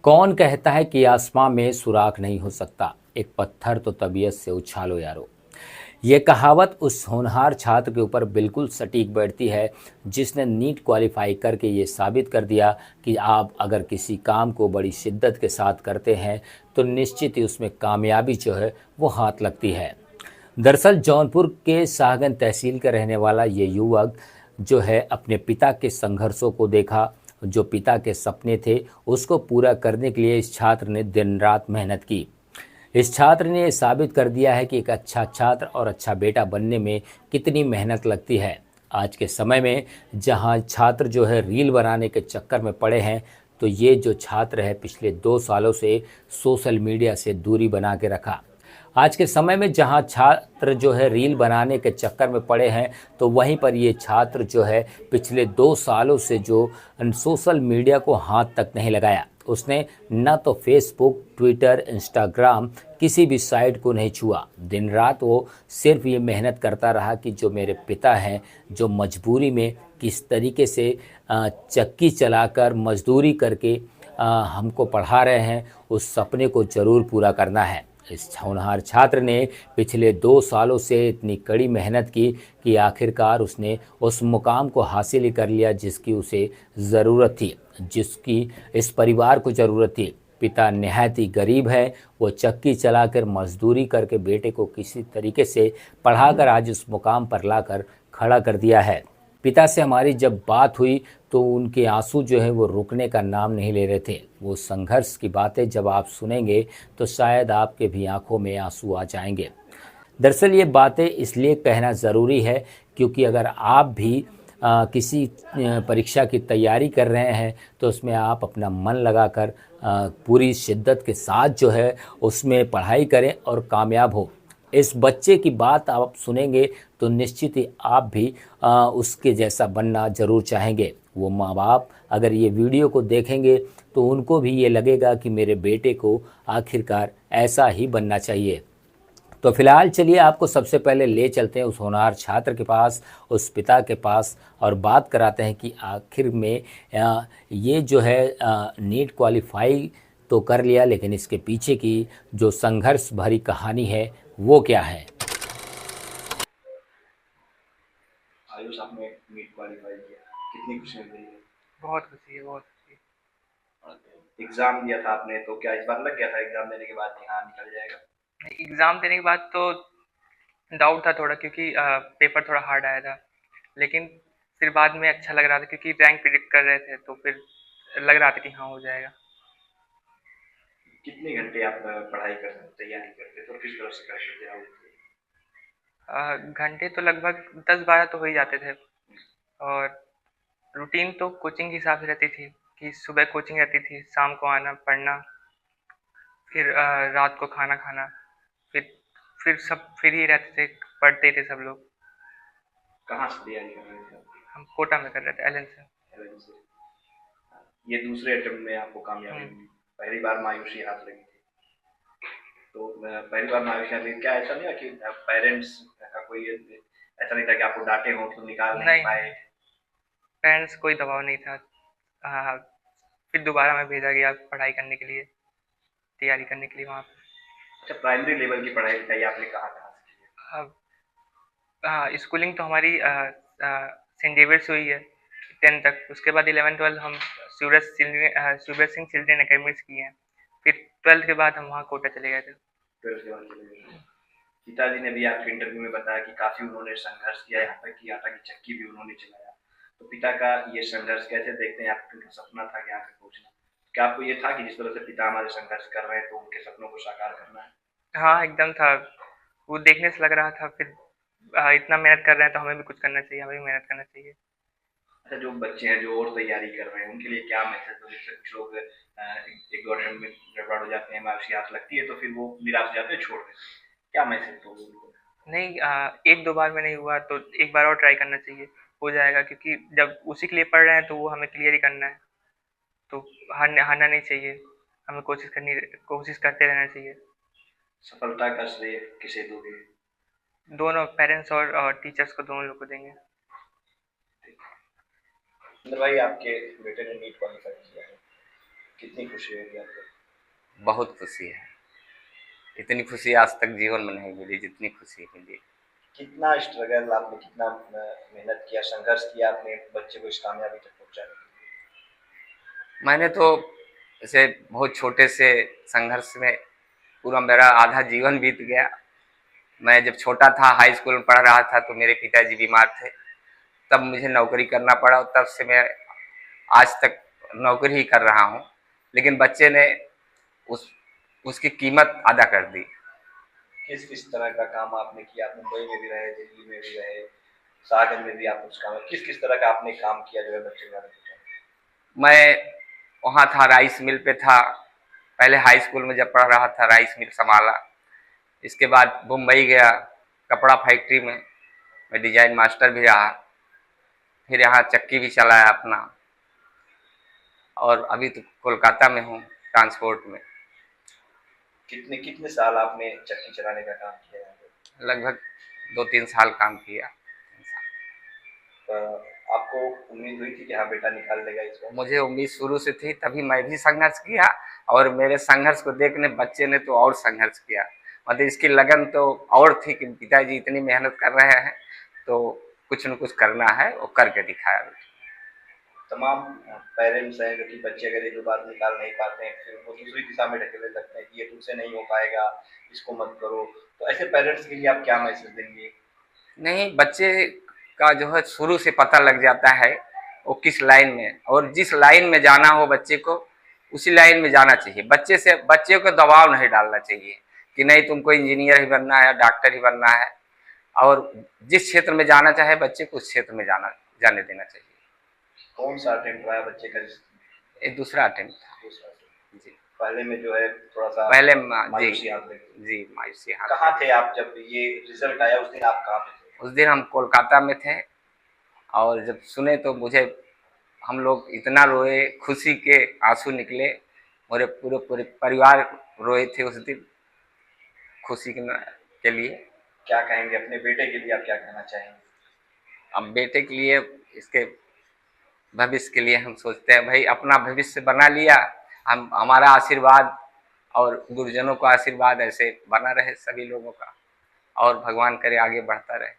कौन कहता है कि आसमां में सुराख नहीं हो सकता, एक पत्थर तो तबीयत से उछालो यारो। ये कहावत उस होनहार छात्र के ऊपर बिल्कुल सटीक बैठती है जिसने नीट क्वालिफाई करके ये साबित कर दिया कि आप अगर किसी काम को बड़ी शिद्दत के साथ करते हैं तो निश्चित ही उसमें कामयाबी जो है वो हाथ लगती है। दरअसल जौनपुर के शाहगंज तहसील का रहने वाला ये युवक जो है अपने पिता के संघर्षों को देखा। जो पिता के सपने थे उसको पूरा करने के लिए इस छात्र ने दिन रात मेहनत की। इस छात्र ने ये साबित कर दिया है कि एक अच्छा छात्र और अच्छा बेटा बनने में कितनी मेहनत लगती है। आज के समय में जहां छात्र जो है रील बनाने के चक्कर में पड़े हैं, तो ये जो छात्र है पिछले 2 सालों से सोशल मीडिया से दूरी बना के रखा। आज के समय में जहां छात्र जो है रील बनाने के चक्कर में पड़े हैं, तो वहीं पर ये छात्र जो है पिछले 2 सालों से जो सोशल मीडिया को हाथ तक नहीं लगाया। उसने न तो फेसबुक, ट्विटर, इंस्टाग्राम किसी भी साइट को नहीं छुआ। दिन रात वो सिर्फ ये मेहनत करता रहा कि जो मेरे पिता हैं, जो मजबूरी में किस तरीके से चक्की चलाकर मजदूरी करके हमको पढ़ा रहे हैं, उस सपने को ज़रूर पूरा करना है। इस होनहार छात्र ने पिछले 2 सालों से इतनी कड़ी मेहनत की कि आखिरकार उसने उस मुकाम को हासिल ही कर लिया जिसकी उसे ज़रूरत थी, जिसकी इस परिवार को ज़रूरत थी। पिता निहायत ही गरीब है, वो चक्की चलाकर मजदूरी करके बेटे को किसी तरीके से पढ़ाकर आज उस मुकाम पर लाकर खड़ा कर दिया है। पिता से हमारी जब बात हुई तो उनके आंसू जो है वो रुकने का नाम नहीं ले रहे थे। वो संघर्ष की बातें जब आप सुनेंगे तो शायद आपके भी आंखों में आंसू आ जाएंगे। दरअसल ये बातें इसलिए कहना ज़रूरी है क्योंकि अगर आप भी किसी परीक्षा की तैयारी कर रहे हैं तो उसमें आप अपना मन लगाकर पूरी शिद्दत के साथ जो है उसमें पढ़ाई करें और कामयाब हो। इस बच्चे की बात आप सुनेंगे तो निश्चित ही आप भी उसके जैसा बनना ज़रूर चाहेंगे। वो माँ बाप अगर ये वीडियो को देखेंगे तो उनको भी ये लगेगा कि मेरे बेटे को आखिरकार ऐसा ही बनना चाहिए। तो फिलहाल चलिए आपको सबसे पहले ले चलते हैं उस होनहार छात्र के पास, उस पिता के पास, और बात कराते हैं कि आखिर में ये जो है नीट क्वालिफाई तो कर लिया, लेकिन इसके पीछे की जो संघर्ष भरी कहानी है वो क्या है। आयुष, आपने नीट क्वालिफाई किया, कितनी खुशी मिल रही है? बहुत खुशी है, बहुत खुशी। एग्जाम दिया था आपने, तो क्या इस बार लग गया था एग्जाम देने के बाद कि हाँ निकल जाएगा? एग्ज़ाम देने के बाद तो डाउट था थोड़ा, क्योंकि पेपर थोड़ा हार्ड आया था, लेकिन फिर बाद में अच्छा लग रहा था क्योंकि रैंक प्रिडिक्ट कर रहे थे, तो फिर लग रहा था कि हाँ हो जाएगा। कितने घंटे आप पढ़ाई करते, तैयारी करते तो किस तरह से करते थे आप? घंटे तो लगभग 10-12 तो हो ही जाते थे, और रूटीन तो कोचिंग के हिसाब से रहती थी कि सुबह कोचिंग रहती थी, शाम को आना पढ़ना, फिर रात को खाना खाना, फिर सब फ्री ही रहते थे, पढ़ते थे सब लोग। कहाँ से तैयारी कर रहे थे आप? हम कोटा में कर रहे थे, एलन से। एलेवन से। ये दूसरे अटेम्प्ट में आपको कामयाबी मिली, पहली बार मायूसी हाथ लगी थी। तो पहली बार मायूसी हाथ लगी, क्या ऐसा नहीं है कि पेरेंट्स का कोई ऐसा नहीं था कि आपको डांटे हो तो निकाल नहीं पाए? पेरेंट्स कोई दबाव नहीं था। हाँ, फिर दोबारा मैं भेजा गया पढ़ाई करने के लिए, तैयारी करने के लिए वहाँ पे। अच्छा, प्राइमरी लेवल की पढ़ाई लिखाई आपने कहाँ कहाँ से की है? हाँ, स्कूलिंग तो हमारी सेंट डेविड से हुई है 10 तक। उसके बाद 11-12 हम सूरज सिंह चिल्ड्रेन अकेडमी से किए हैं। फिर 12th के बाद हम वहाँ कोटा चले गए थे। 12th के बाद चले गए। पिताजी ने भी आपके इंटरव्यू में बताया कि काफी उन्होंने संघर्ष किया, यहाँ तक कि आटा की चक्की भी उन्होंने चलाया। तो पिता का ये संघर्ष कैसे देखते हैं आप? उनका सपना था कि यहाँ तक पहुँचना, क्या आपको ये था कि जिस तरह से पिता हमारे संघर्ष कर रहे हैं तो उनके सपनों को साकार करना है? हाँ, एकदम था। वो देखने से लग रहा था, फिर इतना मेहनत कर रहे हैं तो हमें भी कुछ करना चाहिए, हमें भी मेहनत करना चाहिए। अच्छा, जो बच्चे हैं जो और तैयारी कर रहे हैं उनके लिए क्या मैसेज हो? जैसे कुछ लोग एक दो अटेम्प्ट में गड़बड़ हो जाते हैं, मायूसी हाथ लगती है तो फिर वो निराश हो जाते हैं, छोड़ देते हैं, क्या मैसेज दोगे उनको? नहीं, 1-2 बार में नहीं हुआ तो एक बार और ट्राई करना चाहिए, हो जाएगा। क्योंकि जब उसी के लिए पढ़ रहे हैं तो वो हमें क्लियर ही करना है, तो हारना नहीं चाहिए, हमें कोशिश करते रहना चाहिए। सफलता का श्रेय किसे दोगे? दोनों पेरेंट्स और टीचर्स को, दोनों लोग को देंगे। भाई, आपके बेटे ने नीट क्वालिफाई किया है, कितनी खुशी होगी आपको? बहुत खुशी है। इतनी खुशी आज तक जीवन में नहीं मिली जितनी खुशी मिली। कितना स्ट्रगल आपने, कितना मेहनत किया, संघर्ष किया अपने बच्चे को इस कामयाबी तक पहुंचाने के लिए? मैंने तो ऐसे बहुत छोटे से संघर्ष में पूरा मेरा आधा जीवन बीत गया। मैं जब छोटा था, हाई स्कूल में पढ़ रहा था, तो मेरे पिताजी बीमार थे, तब मुझे नौकरी करना पड़ा और तब से मैं आज तक नौकरी ही कर रहा हूँ। लेकिन बच्चे ने उसकी कीमत अदा कर दी। किस किस तरह का काम आपने किया? आप मुंबई में भी रहे, दिल्ली में भी रहे, सागर में भी आप कुछ काम, किस किस तरह का आपने काम किया जो है बच्चे के बारे में बताएं? मैं वहाँ था, राइस मिल पे था। पहले हाई स्कूल में जब पढ़ रहा था राइस मिल संभाला। इसके बाद मुंबई गया, कपड़ा फैक्ट्री में मैं डिजाइन मास्टर भी रहा। फिर यहाँ चक्की भी चलाया अपना, और अभी तो कोलकाता में हूँ ट्रांसपोर्ट में। कितने कितने साल आपने चक्की चलाने का काम किया है? लगभग 2-3 साल काम किया। तो आपको उम्मीद हुई थी कि हाँ बेटा निकाल लेगा इसको? मुझे उम्मीद शुरू से थी, तभी मैं भी संघर्ष किया, और मेरे संघर्ष को देखने बच्चे ने तो और संघर्ष किया। मतलब इसकी लगन तो और थी कि पिताजी इतनी मेहनत कर रहे हैं तो कुछ न कुछ करना है, वो करके दिखाया। तमाम पेरेंट्स हैं जो कि बच्चे अगर एक दो बार निकाल नहीं पाते हैं फिर वो दूसरी दिशा में ढकेलने लगते हैं कि ये तुमसे नहीं हो पाएगा, इसको मत करो। तो ऐसे पेरेंट्स के लिए आप क्या मैसेज देंगे? नहीं, बच्चे का जो है शुरू से पता लग जाता है वो किस लाइन में, और जिस लाइन में जाना हो बच्चे को उसी लाइन में जाना चाहिए। बच्चे को दबाव नहीं डालना चाहिए कि नहीं तुमको इंजीनियर ही बनना है, डॉक्टर ही बनना है। और जिस क्षेत्र में जाना चाहे बच्चे को उस क्षेत्र में जाने देना चाहिए। कौन सा अटेम्प्ट रहा बच्चे का? ये दूसरा अटेम्प्ट था। दूसरा attempt। जी, पहले में जो है थोड़ा सा पहले मायूसी हाथ लगी। जी मायूसी हाथ। कहाँ थे आप जब ये रिजल्ट आया? उस दिन आप कहाँ पे थे? उस दिन हम कोलकाता में थे, और जब सुने तो हम लोग इतना रोए, खुशी के आंसू निकले। मेरे पूरे परिवार रोए थे उस दिन खुशी के लिए। क्या कहेंगे अपने बेटे के लिए? आप क्या कहना चाहेंगे? अब बेटे के लिए, इसके भविष्य के लिए हम सोचते हैं भाई अपना भविष्य बना लिया। हमारा आशीर्वाद और गुरुजनों का आशीर्वाद ऐसे बना रहे सभी लोगों का, और भगवान करे आगे बढ़ता रहे।